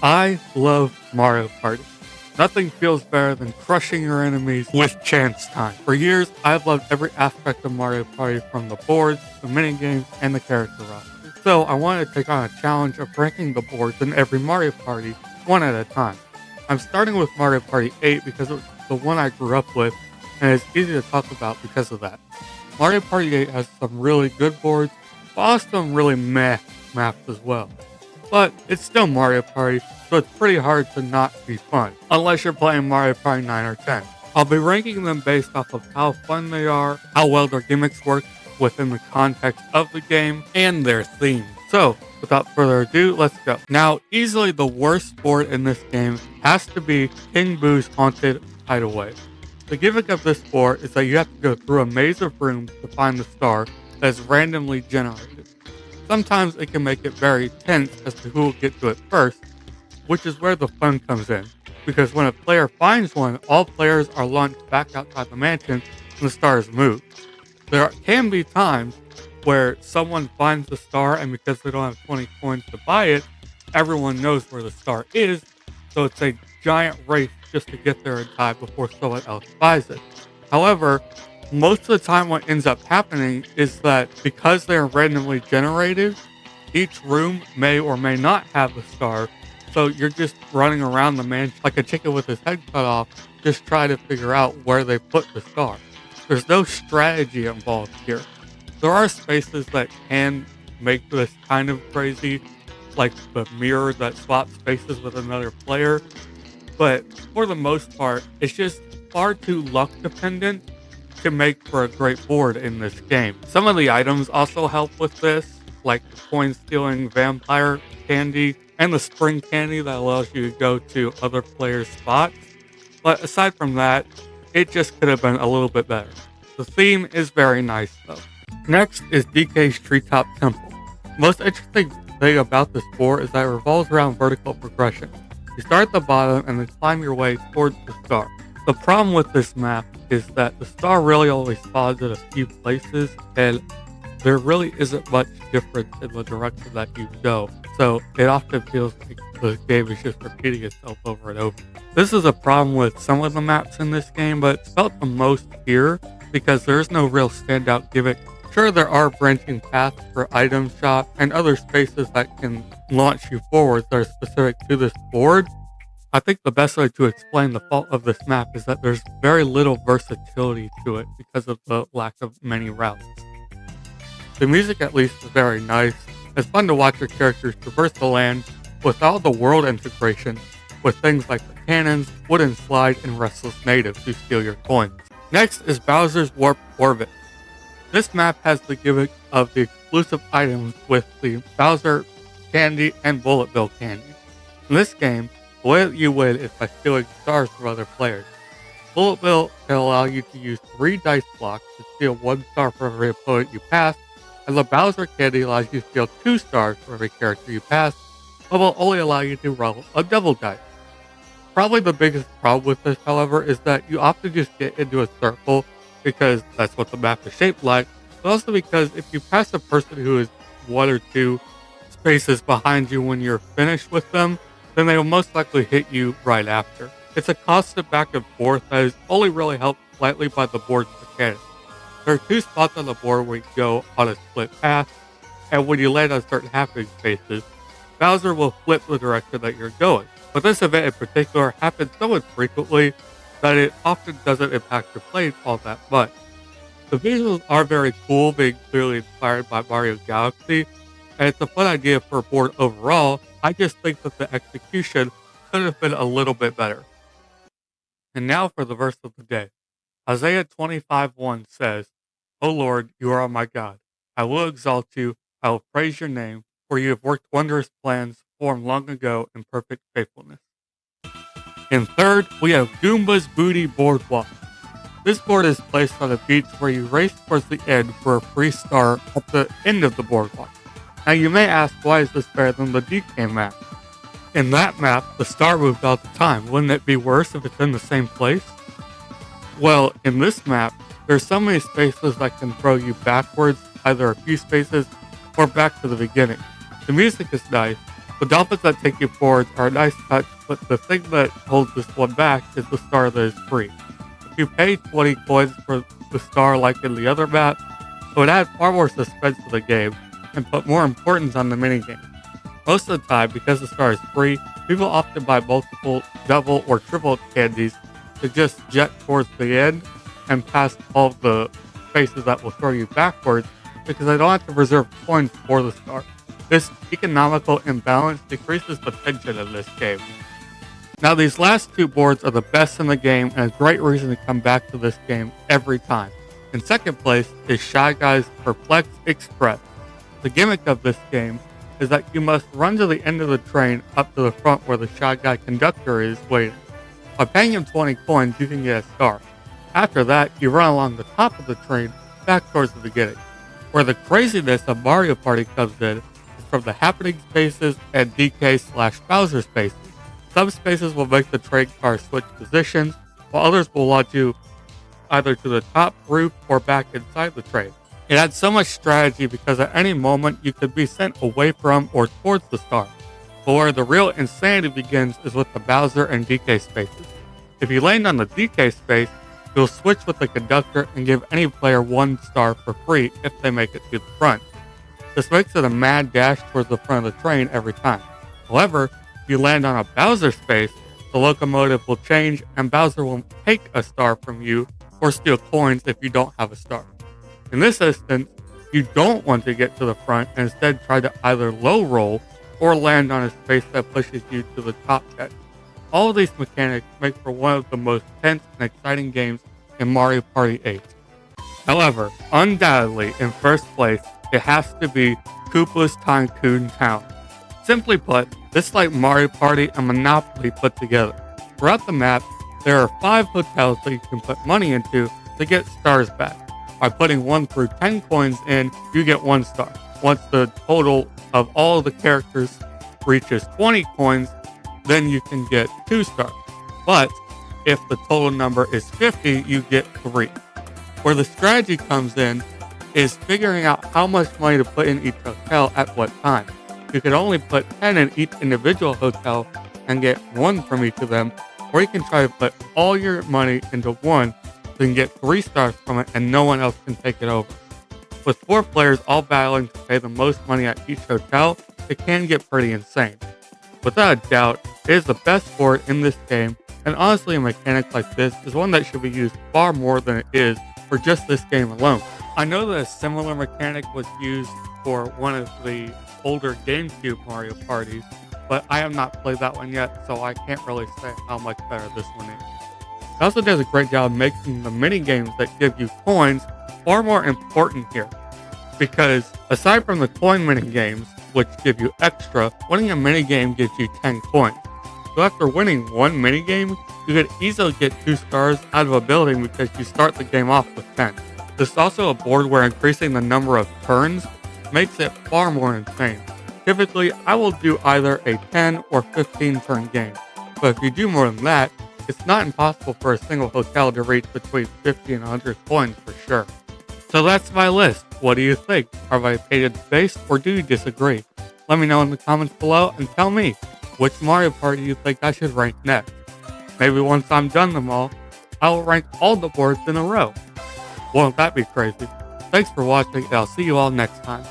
I love Mario Party. Nothing feels better than crushing your enemies with chance time. For years, I've loved every aspect of Mario Party from the boards, the minigames, and the character roster. So I wanted to take on a challenge of ranking the boards in every Mario Party one at a time. I'm starting with Mario Party 8 because it was the one I grew up with, and it's easy to talk about because of that. Mario Party 8 has some really good boards, but also some really meh maps as well. But it's still Mario Party, so it's pretty hard to not be fun, unless you're playing Mario Party 9 or 10. I'll be ranking them based off of how fun they are, how well their gimmicks work within the context of the game, and their theme. So, without further ado, let's go. Now, easily the worst board in this game has to be King Boo's Haunted Hideaway. The gimmick of this board is that you have to go through a maze of rooms to find the star that's randomly generated. Sometimes it can make it very tense as to who will get to it first, which is where the fun comes in. Because when a player finds one, all players are launched back outside the mansion and the star is moved. There can be times where someone finds the star and because they don't have 20 coins to buy it, everyone knows where the star is, so it's a giant race just to get there in time before someone else buys it. However, most of the time what ends up happening is that because they're randomly generated, each room may or may not have a star, so you're just running around the mansion like a chicken with his head cut off, just trying to figure out where they put the star. There's no strategy involved here. There are spaces that can make this kind of crazy, like the mirror that swaps spaces with another player, but for the most part, it's just far too luck dependent to make for a great board in this game. Some of the items also help with this, like the coin stealing vampire candy and the spring candy that allows you to go to other players' spots. But aside from that, it just could have been a little bit better. The theme is very nice though. Next is DK's Treetop Temple. The most interesting thing about this board is that it revolves around vertical progression. You start at the bottom and then climb your way towards the star. The problem with this map is that the star really only spawns in a few places and there really isn't much difference in the direction that you go. So it often feels like the game is just repeating itself over and over. This is a problem with some of the maps in this game, but it's felt the most here because there's no real standout gimmick. Sure, there are branching paths for item shop and other spaces that can launch you forward that are specific to this board. I think the best way to explain the fault of this map is that there's very little versatility to it because of the lack of many routes. The music at least is very nice. It's fun to watch your characters traverse the land with all the world integration with things like the cannons, wooden slide, and restless natives who steal your coins. Next is Bowser's Warped Orbit. This map has the gimmick of the exclusive items with the Bowser candy and Bullet Bill candy. In this game, the way that you win is by stealing stars from other players. Bullet Bill can allow you to use 3 dice blocks to steal 1 star from every opponent you pass, and the Bowser candy allows you to steal 2 stars from every character you pass, but will only allow you to roll a double dice. Probably the biggest problem with this, however, is that you often just get into a circle because that's what the map is shaped like, but also because if you pass a person who is 1 or 2 spaces behind you when you're finished with them, then they will most likely hit you right after. It's a constant back and forth that is only really helped slightly by the board's mechanics. There are 2 spots on the board where you go on a split path, and when you land on certain happening spaces, Bowser will flip the direction that you're going. But this event in particular happens so infrequently that it often doesn't impact your play all that much. The visuals are very cool, being clearly inspired by Mario Galaxy, and it's a fun idea for a board overall. I just think that the execution could have been a little bit better. And now for the verse of the day. Isaiah 25:1 says, O Lord, you are my God. I will exalt you, I will praise your name, for you have worked wondrous plans formed long ago in perfect faithfulness. In third, we have Goomba's Booty Boardwalk. This board is placed on a beach where you race towards the end for a free star at the end of the boardwalk. Now you may ask, why is this better than the DK map? In that map, the star moved all the time. Wouldn't it be worse if it's in the same place? Well, in this map, there's so many spaces that can throw you backwards, either a few spaces or back to the beginning. The music is nice, The dolphins that take you forwards are a nice touch, but the thing that holds this one back is the star that is free. If you pay 20 coins for the star like in the other map, it would add far more suspense to the game and put more importance on the minigame. Most of the time, because the star is free, people often buy multiple double or triple candies to just jet towards the end and past all the spaces that will throw you backwards because they don't have to reserve coins for the star. This economical imbalance decreases the tension in this game. Now these last two boards are the best in the game and a great reason to come back to this game every time. In second place is Shy Guy's Perplex Express. The gimmick of this game is that you must run to the end of the train up to the front where the Shy Guy conductor is waiting. By paying him 20 coins, you can get a star. After that, you run along the top of the train back towards the beginning. Where the craziness of Mario Party comes in is from the happening spaces and DK/Bowser spaces. Some spaces will make the train car switch positions, while others will launch you either to the top roof or back inside the train. It adds so much strategy because at any moment you could be sent away from or towards the star. But where the real insanity begins is with the Bowser and DK spaces. If you land on the DK space, you'll switch with the conductor and give any player 1 star for free if they make it to the front. This makes it a mad dash towards the front of the train every time. However, if you land on a Bowser space, the locomotive will change and Bowser will take a star from you or steal coins if you don't have a star. In this instance, you don't want to get to the front and instead try to either low roll or land on a space that pushes you to the top edge. All of these mechanics make for one of the most tense and exciting games in Mario Party 8. However, undoubtedly in first place, it has to be Koopa's Tycoon Town. Simply put, this is like Mario Party and Monopoly put together. Throughout the map, there are 5 hotels that you can put money into to get stars back. By putting 1 through 10 coins in, you get 1 star. Once the total of all the characters reaches 20 coins, then you can get 2 stars. But if the total number is 50, you get 3. Where the strategy comes in is figuring out how much money to put in each hotel at what time. You can only put 10 in each individual hotel and get 1 from each of them, or you can try to put all your money into one so you can get 3 stars from it and no one else can take it over. With 4 players all battling to pay the most money at each hotel, it can get pretty insane. Without a doubt, it is the best board in this game, and honestly a mechanic like this is one that should be used far more than it is for just this game alone. I know that a similar mechanic was used for one of the older GameCube Mario parties, but I have not played that one yet, so I can't really say how much better this one is. It also does a great job making the mini games that give you coins far more important here, because aside from the coin mini games, which give you extra, winning a mini game gives you 10 coins. So after winning 1 mini game, you could easily get 2 stars out of a building because you start the game off with 10. This is also a board where increasing the number of turns makes it far more insane. Typically, I will do either a 10 or 15 turn game, but if you do more than that, it's not impossible for a single hotel to reach between 50 and 100 coins for sure. So that's my list. What do you think? Are my opinions based or do you disagree? Let me know in the comments below and tell me which Mario Party you think I should rank next. Maybe once I'm done them all, I will rank all the boards in a row. Won't that be crazy? Thanks for watching and I'll see you all next time.